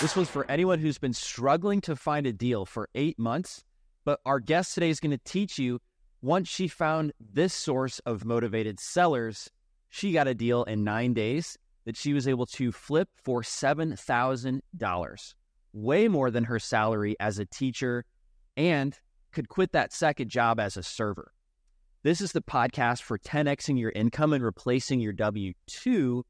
This was for anyone who's been struggling to find a deal for 8 months, but our guest today is going to teach you once she found this source of motivated sellers, she got a deal in 9 days that she was able to flip for $7,000, way more than her salary as a teacher, and could quit that second job as a server. This is the podcast for 10xing your income and replacing your W-2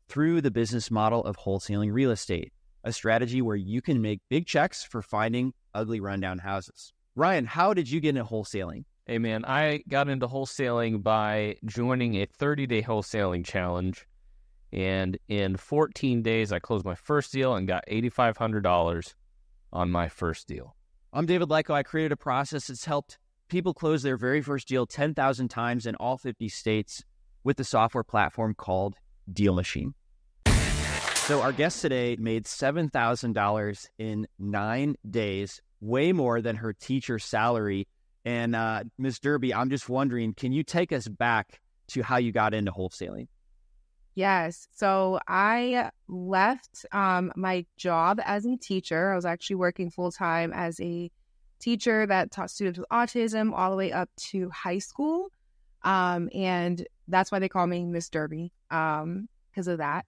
through the business model of wholesaling real estate, a strategy where you can make big checks for finding ugly rundown houses. Ryan, how did you get into wholesaling? Hey man, I got into wholesaling by joining a 30-day wholesaling challenge. And in 14 days, I closed my first deal and got $8,500 on my first deal. I'm David Lyko. I created a process that's helped people close their very first deal 10,000 times in all 50 states with the software platform called DealMachine. So our guest today made $7,000 in 9 days, way more than her teacher salary. And Ms. Dherby, I'm just wondering, can you take us back to how you got into wholesaling? Yes. So I left my job as a teacher. I was actually working full-time as a teacher that taught students with autism all the way up to high school. And that's why they call me Miss Dherby, because of that.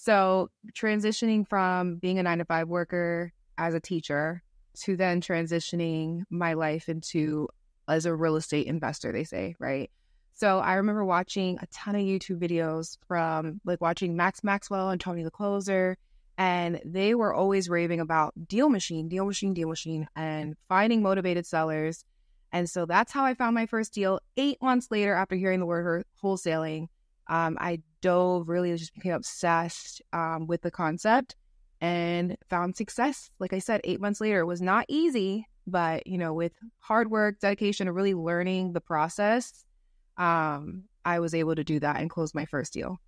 So transitioning from being a 9-to-5 worker as a teacher to then transitioning my life into as a real estate investor, they say, right? So I remember watching a ton of YouTube videos from watching Max Maxwell and Tony the Closer, and they were always raving about DealMachine, and finding motivated sellers. And so that's how I found my first deal. 8 months later, after hearing the word wholesaling, I just became obsessed with the concept and found success. Like I said, 8 months later, it was not easy, but with hard work, dedication, and really learning the process, I was able to do that and close my first deal.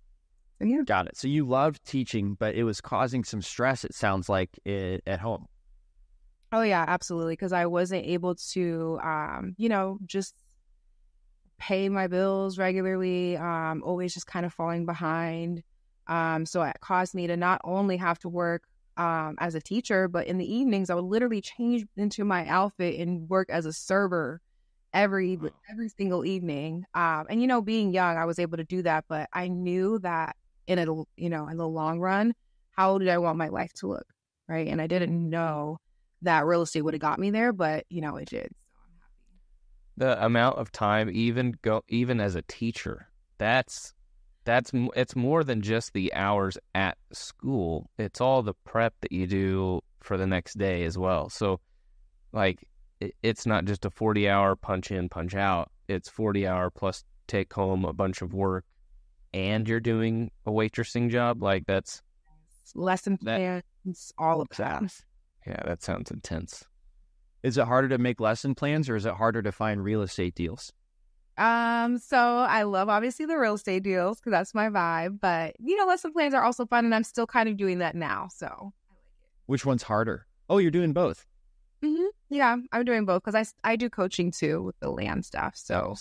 So, yeah. Got it. So you loved teaching, but it was causing some stress, it sounds like, at home. Oh, yeah, absolutely. Because I wasn't able to, just pay my bills regularly, always just kind of falling behind. So it caused me to not only have to work as a teacher, but in the evenings, I would literally change into my outfit and work as a server every single evening. And being young, I was able to do that, but I knew that in the long run, how did I want my life to look, right? And I didn't know that real estate would have got me there, but it did. So I'm happy. The amount of time, even as a teacher, it's more than just the hours at school. It's all the prep that you do for the next day as well. So, it's not just a 40-hour punch in, punch out. It's 40-hour plus take home a bunch of work, and you're doing a waitressing job. That's lesson plans, all of that. Yeah, that sounds intense. Is it harder to make lesson plans, or is it harder to find real estate deals? So I love obviously the real estate deals because that's my vibe. But lesson plans are also fun, and I'm still kind of doing that now. So I like it. Which one's harder? Oh, you're doing both. Mm-hmm. Yeah, I'm doing both because I do coaching too with the land stuff. So,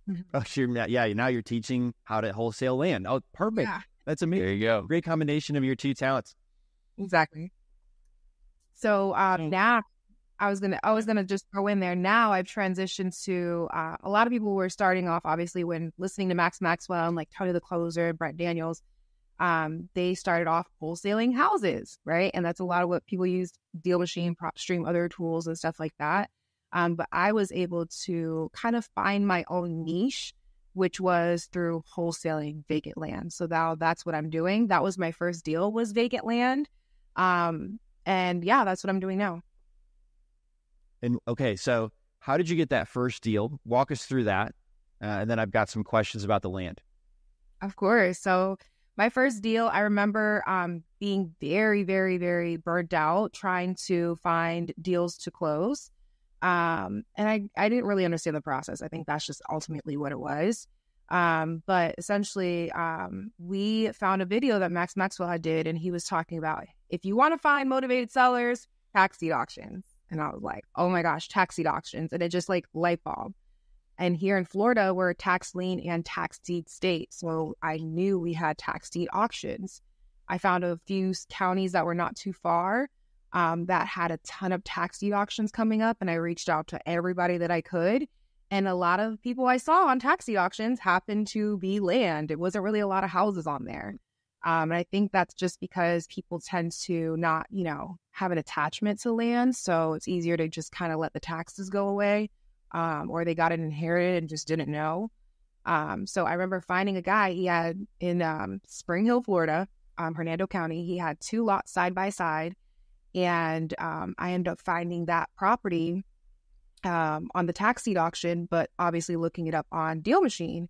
now you're teaching how to wholesale land. Oh, perfect. Yeah. That's amazing. There you go. Great combination of your two talents. Exactly. So now I was gonna just throw in there. Now I've transitioned to a lot of people were starting off obviously when listening to Max Maxwell and Tony the Closer and Brett Daniels. They started off wholesaling houses, right? And that's a lot of what people use, DealMachine, PropStream, other tools and stuff like that. But I was able to kind of find my own niche, which was through wholesaling vacant land. So now that's what I'm doing. That was my first deal, was vacant land. And yeah, that's what I'm doing now. And okay, so how did you get that first deal? Walk us through that. And then I've got some questions about the land. Of course. So my first deal, I remember being very, very, very burnt out trying to find deals to close. And I didn't really understand the process. I think that's just ultimately what it was. But essentially, we found a video that Max Maxwell did, and he was talking about, if you want to find motivated sellers, tax deed auctions. And I was like, oh my gosh, tax deed auctions. And it just light bulb. And here in Florida, we're a tax lien and tax deed state. So I knew we had tax deed auctions. I found a few counties that were not too far that had a ton of tax deed auctions coming up, and I reached out to everybody that I could. And a lot of people I saw on tax deed auctions happened to be land. It wasn't really a lot of houses on there. And I think that's just because people tend to not, have an attachment to land. So it's easier to just kind of let the taxes go away, or they got it inherited and just didn't know. So I remember finding a guy he had in Spring Hill, Florida, Hernando County. He had 2 lots side by side. And I ended up finding that property on the tax deed auction, but obviously looking it up on DealMachine,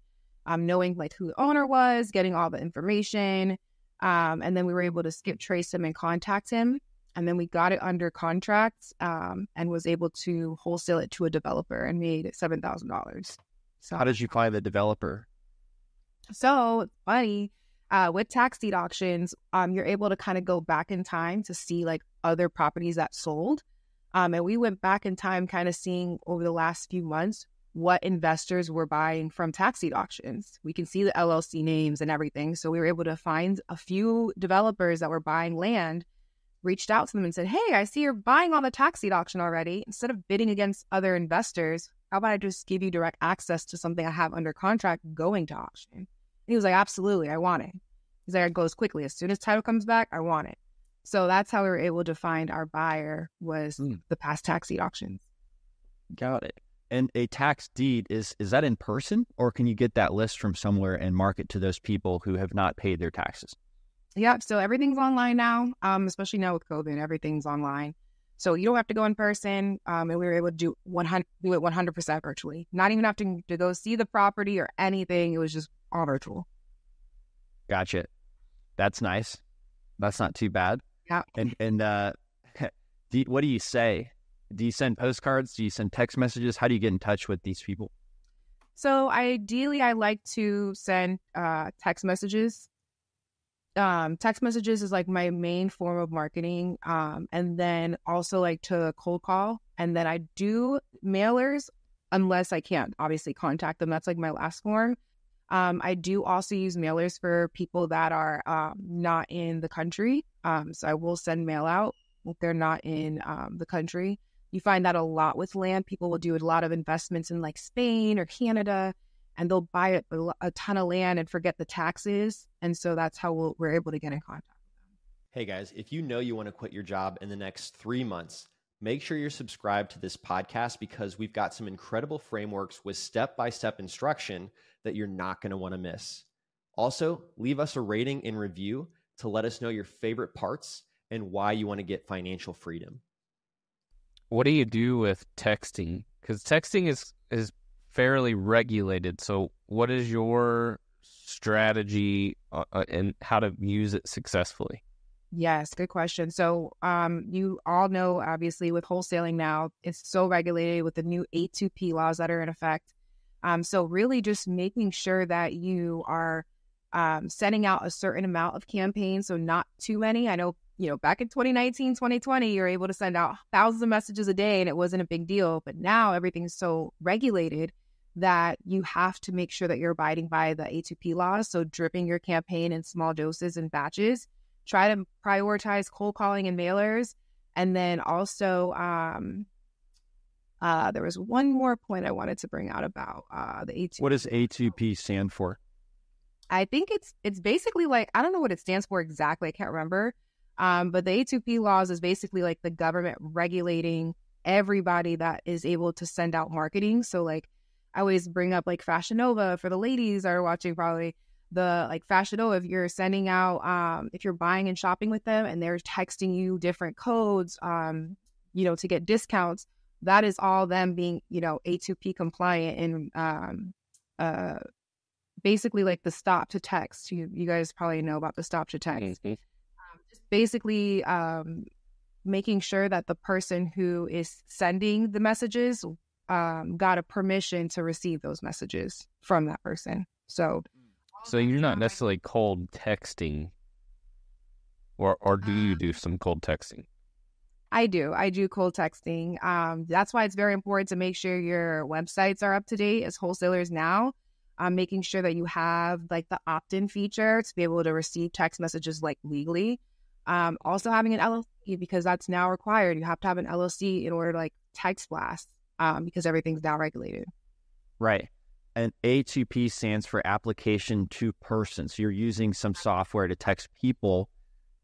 knowing like who the owner was, getting all the information. And then we were able to skip trace him and contact him. And then we got it under contract and was able to wholesale it to a developer and made $7,000. So how did you find the developer? So funny, with tax deed auctions, you're able to kind of go back in time to see like other properties that sold. And we went back in time kind of seeing over the last few months what investors were buying from tax deed auctions. We can see the LLC names and everything. So we were able to find a few developers that were buying land, reached out to them and said, hey, I see you're buying on the tax deed auction already. Instead of bidding against other investors, how about I just give you direct access to something I have under contract going to auction? And he was like, absolutely, I want it. He's like, it goes quickly. As soon as title comes back, I want it. So that's how we were able to find our buyer was the past tax deed auctions. Got it. And a tax deed, is that in person, or can you get that list from somewhere and market to those people who have not paid their taxes? Yeah, so everything's online now, especially now with COVID, everything's online. So you don't have to go in person, and we were able to do it 100% virtually. Not even having to go see the property or anything. It was just all virtual. Gotcha. That's nice. That's not too bad. Yeah. And what do you say? Do you send postcards? Do you send text messages? How do you get in touch with these people? So ideally, I like to send text messages. Text messages is like my main form of marketing. And then also like to cold call. And then I do mailers unless I can't obviously contact them. That's like my last form. I do also use mailers for people that are not in the country. So I will send mail out if they're not in the country. You find that a lot with land. People will do a lot of investments in like Spain or Canada, and they'll buy a ton of land and forget the taxes. And so that's how we're able to get in contact with them. Hey guys, if you know you want to quit your job in the next 3 months, make sure you're subscribed to this podcast because we've got some incredible frameworks with step-by-step instruction that you're not going to want to miss. Also, leave us a rating and review to let us know your favorite parts and why you want to get financial freedom. What do you do with texting? Because texting is fairly regulated. So what is your strategy and how to use it successfully? Yes, good question. So you all know, obviously, with wholesaling now, it's so regulated with the new A2P laws that are in effect. So really just making sure that you are sending out a certain amount of campaigns, so not too many. I know, back in 2019, 2020, you're able to send out thousands of messages a day and it wasn't a big deal. But now everything's so regulated that you have to make sure that you're abiding by the A2P laws. So dripping your campaign in small doses and batches. Try to prioritize cold calling and mailers. And then also, there was one more point I wanted to bring out about the A2P. What does A2P stand for? I think it's basically like, I don't know what it stands for exactly. I can't remember. But the A2P laws is basically like the government regulating everybody that is able to send out marketing. So like I always bring up like Fashion Nova for the ladies that are watching, probably the like Fashion Nova, if you're sending out, if you're buying and shopping with them and they're texting you different codes, to get discounts, that is all them being, A2P compliant and basically like the stop to text. You guys probably know about the stop to text. Mm-hmm. Just basically making sure that the person who is sending the messages got a permission to receive those messages from that person. So you're not necessarily cold texting, or do you do some cold texting? I do cold texting. That's why it's very important to make sure your websites are up to date as wholesalers now. making sure that you have like the opt-in feature to be able to receive text messages like legally. Also having an LLC, because that's now required. You have to have an LLC in order to like text blast, because everything's now regulated. Right. And A2P stands for application to person. So you're using some software to text people.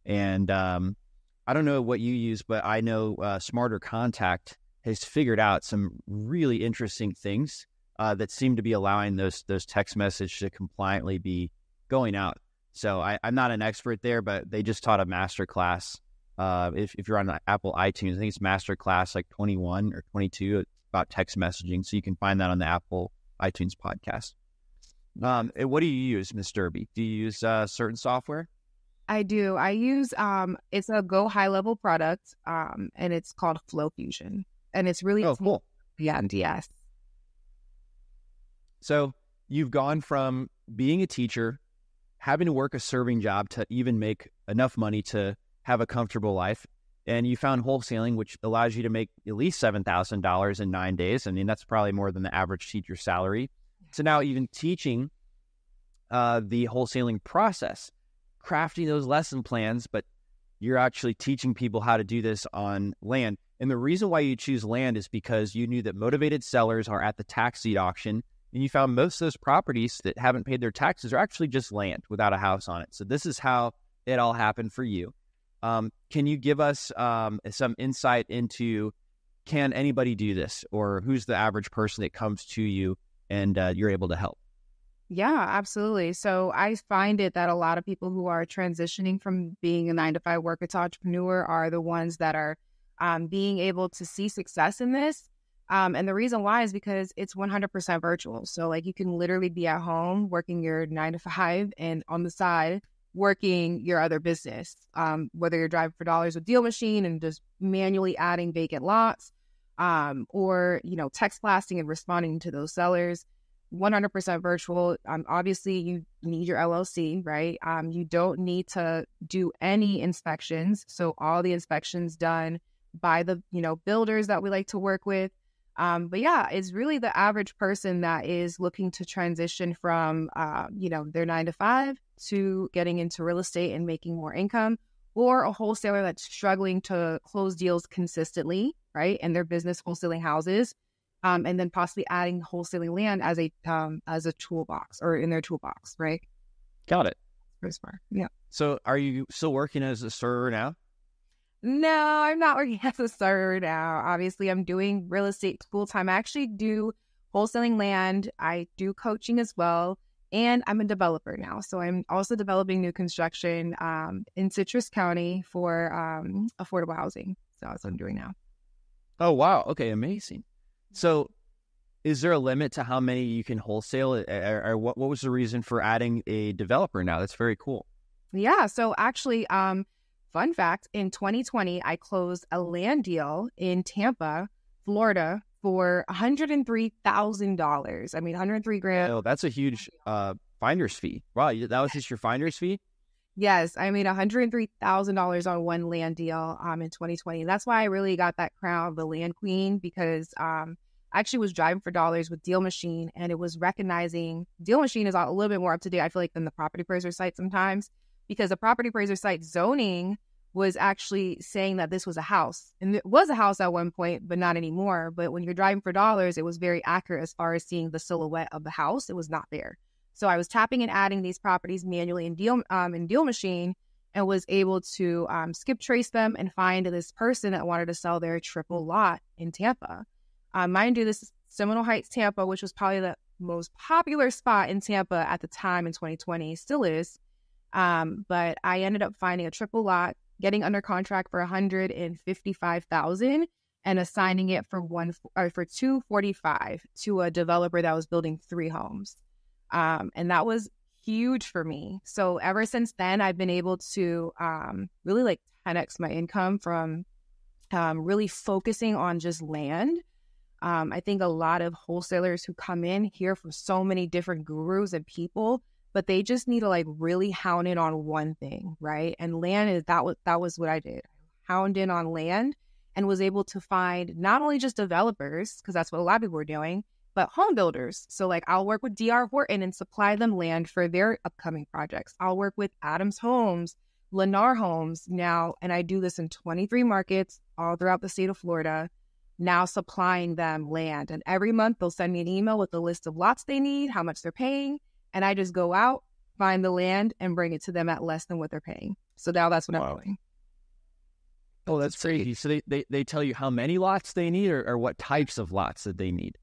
And I don't know what you use, but I know Smarter Contact has figured out some really interesting things that seem to be allowing those text messages to compliantly be going out. So I'm not an expert there, but they just taught a master class. If you're on Apple iTunes, I think it's master class like 21 or 22 about text messaging. So you can find that on the Apple iTunes podcast. And what do you use, Miss Dherby? Do you use certain software? I do. I use it's a Go high level product, and it's called Flow Fusion, and it's really cool. Yeah, DS. So you've gone from being a teacher, having to work a serving job to even make enough money to have a comfortable life, and you found wholesaling, which allows you to make at least $7,000 in 9 days. I mean, that's probably more than the average teacher salary. So now even teaching the wholesaling process, crafting those lesson plans, but you're actually teaching people how to do this on land. And the reason why you choose land is because you knew that motivated sellers are at the tax deed auction, and you found most of those properties that haven't paid their taxes are actually just land without a house on it. So this is how it all happened for you. Can you give us some insight into, can anybody do this, or who's the average person that comes to you and you're able to help? Yeah, absolutely. So I find it that a lot of people who are transitioning from being a 9-to-5 worker to entrepreneur are the ones that are being able to see success in this. And the reason why is because it's 100% virtual. So like you can literally be at home working your 9-to-5 and on the side working your other business, whether you're driving for dollars with DealMachine and just manually adding vacant lots, or, text blasting and responding to those sellers. 100% virtual. Obviously, you need your LLC, right? You don't need to do any inspections. So all the inspections done by the, builders that we like to work with. But yeah, it's really the average person that is looking to transition from, their 9-to-5 to getting into real estate and making more income, or a wholesaler that's struggling to close deals consistently, right? And their business wholesaling houses. And then possibly adding wholesaling land as a toolbox, or in their toolbox, right? Got it. Very smart. Yeah. So are you still working as a server now? No, I'm not working as a server now. Obviously, I'm doing real estate full time. I actually do wholesaling land. I do coaching as well. And I'm a developer now. So I'm also developing new construction in Citrus County for affordable housing. So that's what I'm doing now. Oh, wow. Okay, amazing. So is there a limit to how many you can wholesale, or what was the reason for adding a developer now? That's very cool. Yeah. So actually, fun fact, in 2020, I closed a land deal in Tampa, Florida for $103,000. I mean, 103 grand. Oh, that's a huge finder's fee. Wow. That was just your finder's fee? Yes. I made $103,000 on one land deal in 2020. That's why I really got that crown of the land queen, because I actually was driving for dollars with DealMachine, and it was recognizing DealMachine is a little bit more up to date, I feel like, than the property appraiser site sometimes, because the property appraiser site zoning was actually saying that this was a house. And it was a house at one point, but not anymore. But when you're driving for dollars, it was very accurate as far as seeing the silhouette of the house. It was not there. So I was tapping and adding these properties manually in DealMachine, and was able to skip trace them and find this person that wanted to sell their triple lot in Tampa. Mind you, this is Seminole Heights, Tampa, which was probably the most popular spot in Tampa at the time in 2020, still is. But I ended up finding a triple lot, getting under contract for $155,000 and assigning it for $245,000 to a developer that was building 3 homes. And that was huge for me. So ever since then, I've been able to really like 10x my income from really focusing on just land. I think a lot of wholesalers who come in hear from so many different gurus and people, but they just need to like really hound in on one thing, right? And land is that was what I did. Hound in on land and was able to find not only just developers, because that's what a lot of people were doing, but home builders. So like I'll work with D.R. Horton and supply them land for their upcoming projects. I'll work with Adams Homes, Lennar Homes now, and I do this in 23 markets all throughout the state of Florida, now supplying them land. And every month they'll send me an email with a list of lots they need, how much they're paying, and I just go out, find the land, and bring it to them at less than what they're paying. So now that's what I'm doing. Oh, that's crazy. So they tell you how many lots they need or what types of lots that they need?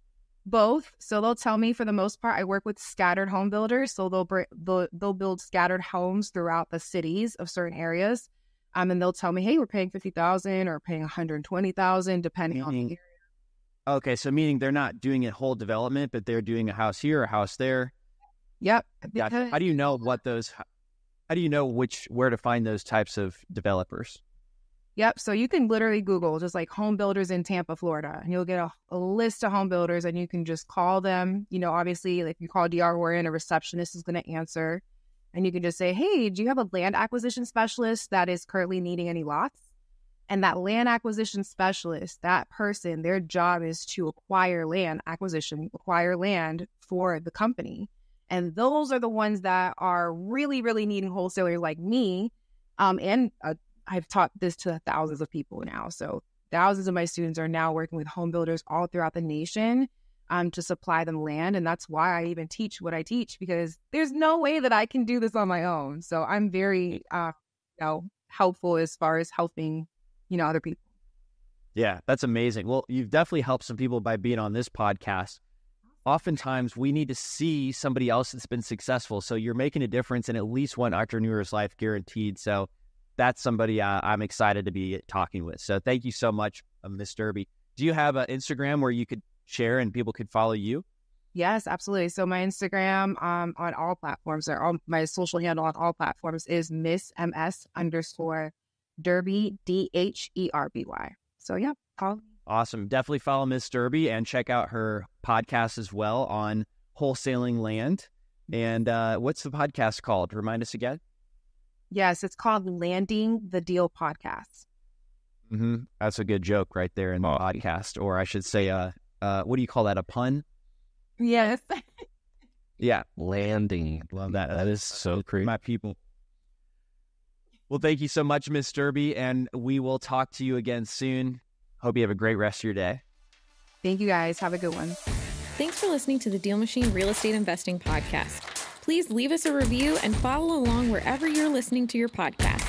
Both. So they'll tell me, for the most part, I work with scattered home builders. So they'll build scattered homes throughout the cities of certain areas. And they'll tell me, hey, we're paying $50,000 or paying $120,000, depending on the area. Okay, so meaning they're not doing a whole development, but they're doing a house here, a house there. Yep. Gotcha. How do you know where to find those types of developers? Yep. So you can literally Google just like home builders in Tampa, Florida, and you'll get a list of home builders, and you can just call them. You know, obviously, like you call D.R. Horton, a receptionist is going to answer, and you can just say, hey, do you have a land acquisition specialist that is currently needing any lots? And that land acquisition specialist, that person, their job is to acquire land for the company. And those are the ones that are really, really needing wholesalers like me. I've taught this to thousands of people now. So thousands of my students are now working with home builders all throughout the nation to supply them land. And that's why I even teach what I teach, because there's no way that I can do this on my own. So I'm very helpful as far as helping, other people. Yeah, that's amazing. Well, you've definitely helped some people by being on this podcast. Oftentimes, we need to see somebody else that's been successful. So you're making a difference in at least one entrepreneur's life, guaranteed. So that's somebody I'm excited to be talking with. So thank you so much, Ms. Dherby. Do you have an Instagram where you could share and people could follow you? Yes, absolutely. So my Instagram on all platforms, my social handle on all platforms is Miss_Dherby, Dherby. So yeah, follow me. Awesome. Definitely follow Ms. Dherby and check out her podcast as well on wholesaling land. And what's the podcast called? Remind us again. Yes, it's called Landing the Deal Podcast. Mm-hmm. That's a good joke right there in the podcast. Or I should say, what do you call that? A pun? Yes. Yeah. Landing. Love that. That is so creepy. My people. Well, thank you so much, Ms. Dherby, and we will talk to you again soon. Hope you have a great rest of your day. Thank you, guys. Have a good one. Thanks for listening to the DealMachine Real Estate Investing Podcast. Please leave us a review and follow along wherever you're listening to your podcast.